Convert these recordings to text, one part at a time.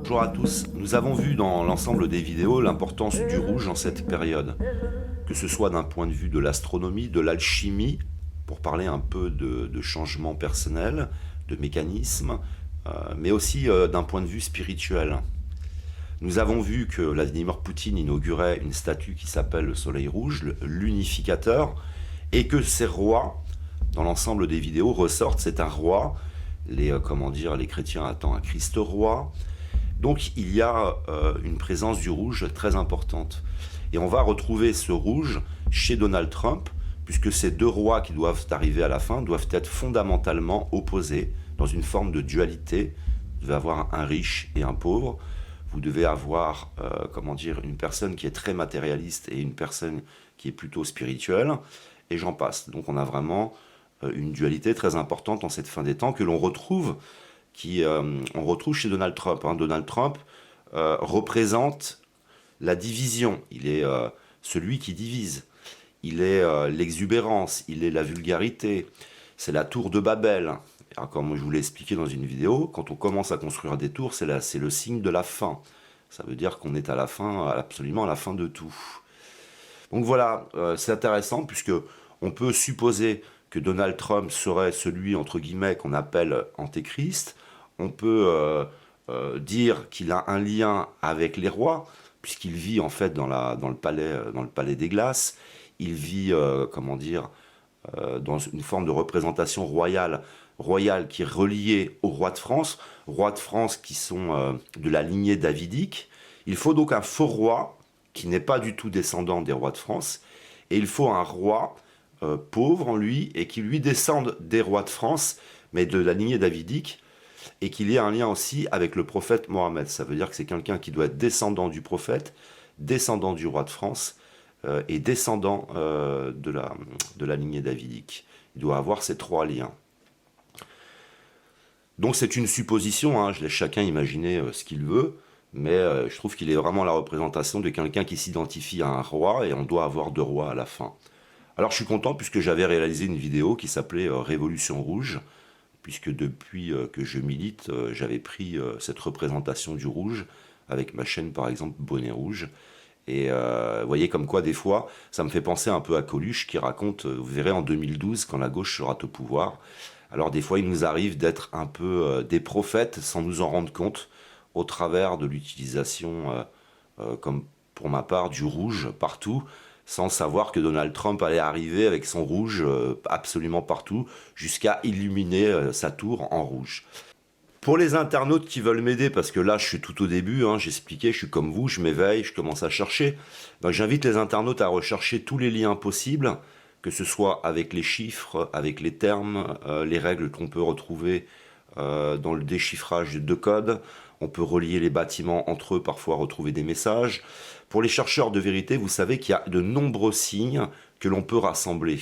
Bonjour à tous, nous avons vu dans l'ensemble des vidéos l'importance du rouge en cette période, que ce soit d'un point de vue de l'astronomie, de l'alchimie, pour parler un peu de changements personnels, de mécanismes, mais aussi d'un point de vue spirituel. Nous avons vu que Vladimir Poutine inaugurait une statue qui s'appelle le Soleil Rouge, l'unificateur, et que ces rois, dans l'ensemble des vidéos, ressortent, c'est un roi, les chrétiens attendent un Christ roi. Donc il y a une présence du rouge très importante. Et on va retrouver ce rouge chez Donald Trump, puisque ces deux rois qui doivent arriver à la fin doivent être fondamentalement opposés, dans une forme de dualité. Vous devez avoir un riche et un pauvre. Vous devez avoir une personne qui est très matérialiste et une personne qui est plutôt spirituelle. Et j'en passe. Donc on a vraiment une dualité très importante en cette fin des temps que l'on retrouve on retrouve chez Donald Trump. Donald Trump représente la division. Il est celui qui divise. Il est l'exubérance. Il est la vulgarité. C'est la tour de Babel. Alors, comme je vous l'ai expliqué dans une vidéo, quand on commence à construire des tours, c'est le signe de la fin. Ça veut dire qu'on est à la fin, absolument à la fin de tout. Donc voilà, c'est intéressant puisque on peut supposer que Donald Trump serait celui, entre guillemets, qu'on appelle antéchrist. On peut dire qu'il a un lien avec les rois, puisqu'il vit en fait dans le palais des glaces. Il vit, dans une forme de représentation royale qui est reliée aux rois de France qui sont de la lignée davidique. Il faut donc un faux roi qui n'est pas du tout descendant des rois de France, et il faut un roi pauvre en lui, et qui lui descende des rois de France, mais de la lignée davidique, et qu'il y ait un lien aussi avec le prophète Mohammed. Ça veut dire que c'est quelqu'un qui doit être descendant du prophète, descendant du roi de France, et descendant de la lignée davidique. Il doit avoir ces trois liens. Donc c'est une supposition, je laisse chacun imaginer ce qu'il veut, mais je trouve qu'il est vraiment la représentation de quelqu'un qui s'identifie à un roi, et on doit avoir deux rois à la fin. Alors je suis content puisque j'avais réalisé une vidéo qui s'appelait Révolution Rouge, puisque depuis que je milite, j'avais pris cette représentation du rouge, avec ma chaîne par exemple Bonnet Rouge. Et vous voyez comme quoi des fois, ça me fait penser un peu à Coluche qui raconte, vous verrez en 2012, quand la gauche sera au pouvoir, alors des fois il nous arrive d'être un peu des prophètes sans nous en rendre compte, au travers de l'utilisation, comme pour ma part, du rouge partout, sans savoir que Donald Trump allait arriver avec son rouge absolument partout, jusqu'à illuminer sa tour en rouge. Pour les internautes qui veulent m'aider, parce que là je suis tout au début, j'expliquais, je suis comme vous, je m'éveille, je commence à chercher. Donc j'invite les internautes à rechercher tous les liens possibles, que ce soit avec les chiffres, avec les termes, les règles qu'on peut retrouver dans le déchiffrage de codes. On peut relier les bâtiments entre eux, parfois retrouver des messages. Pour les chercheurs de vérité, vous savez qu'il y a de nombreux signes que l'on peut rassembler.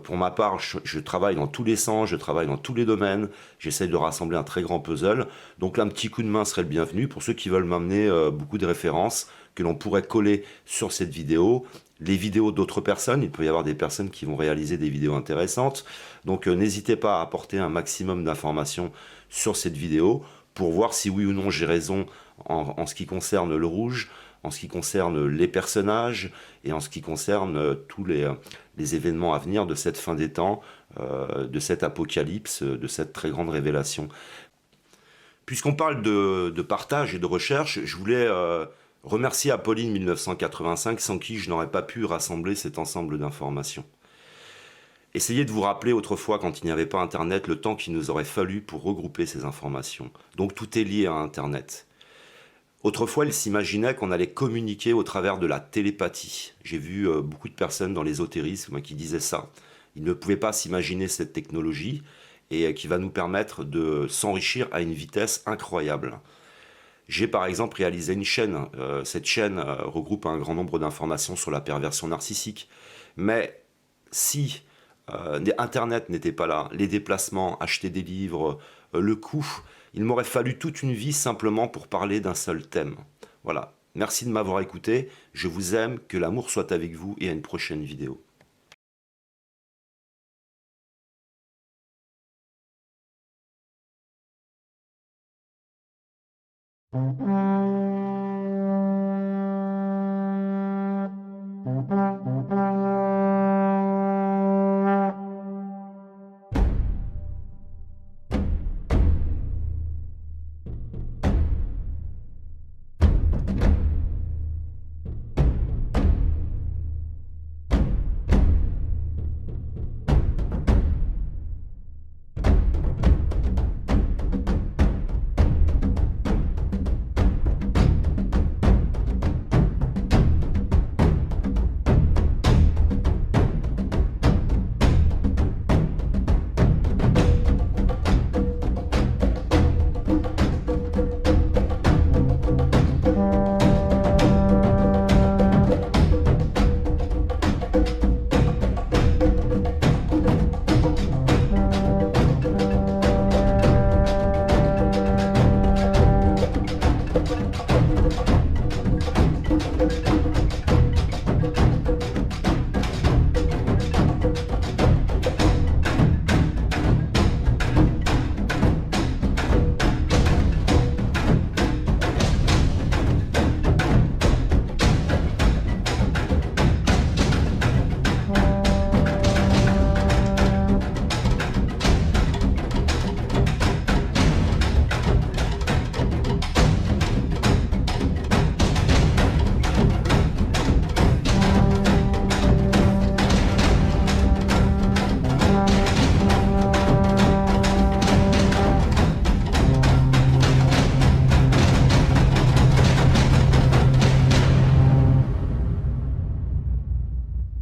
Pour ma part, je travaille dans tous les sens, je travaille dans tous les domaines, j'essaie de rassembler un très grand puzzle, donc là, un petit coup de main serait le bienvenu pour ceux qui veulent m'amener beaucoup de références que l'on pourrait coller sur cette vidéo, les vidéos d'autres personnes, il peut y avoir des personnes qui vont réaliser des vidéos intéressantes, donc n'hésitez pas à apporter un maximum d'informations sur cette vidéo pour voir si oui ou non j'ai raison en ce qui concerne le rouge, en ce qui concerne les personnages et en ce qui concerne tous les événements à venir de cette fin des temps, de cet apocalypse, de cette très grande révélation. Puisqu'on parle de partage et de recherche, je voulais remercier Apolline 1985, sans qui je n'aurais pas pu rassembler cet ensemble d'informations. Essayez de vous rappeler autrefois, quand il n'y avait pas Internet, le temps qu'il nous aurait fallu pour regrouper ces informations. Donc tout est lié à Internet. Autrefois, il s'imaginait qu'on allait communiquer au travers de la télépathie. J'ai vu beaucoup de personnes dans l'ésotérisme qui disaient ça. Ils ne pouvaient pas s'imaginer cette technologie et qui va nous permettre de s'enrichir à une vitesse incroyable. J'ai par exemple réalisé une chaîne. Cette chaîne regroupe un grand nombre d'informations sur la perversion narcissique. Mais si Internet n'était pas là, les déplacements, acheter des livres, le coût, il m'aurait fallu toute une vie simplement pour parler d'un seul thème. Voilà, merci de m'avoir écouté, je vous aime, que l'amour soit avec vous et à une prochaine vidéo.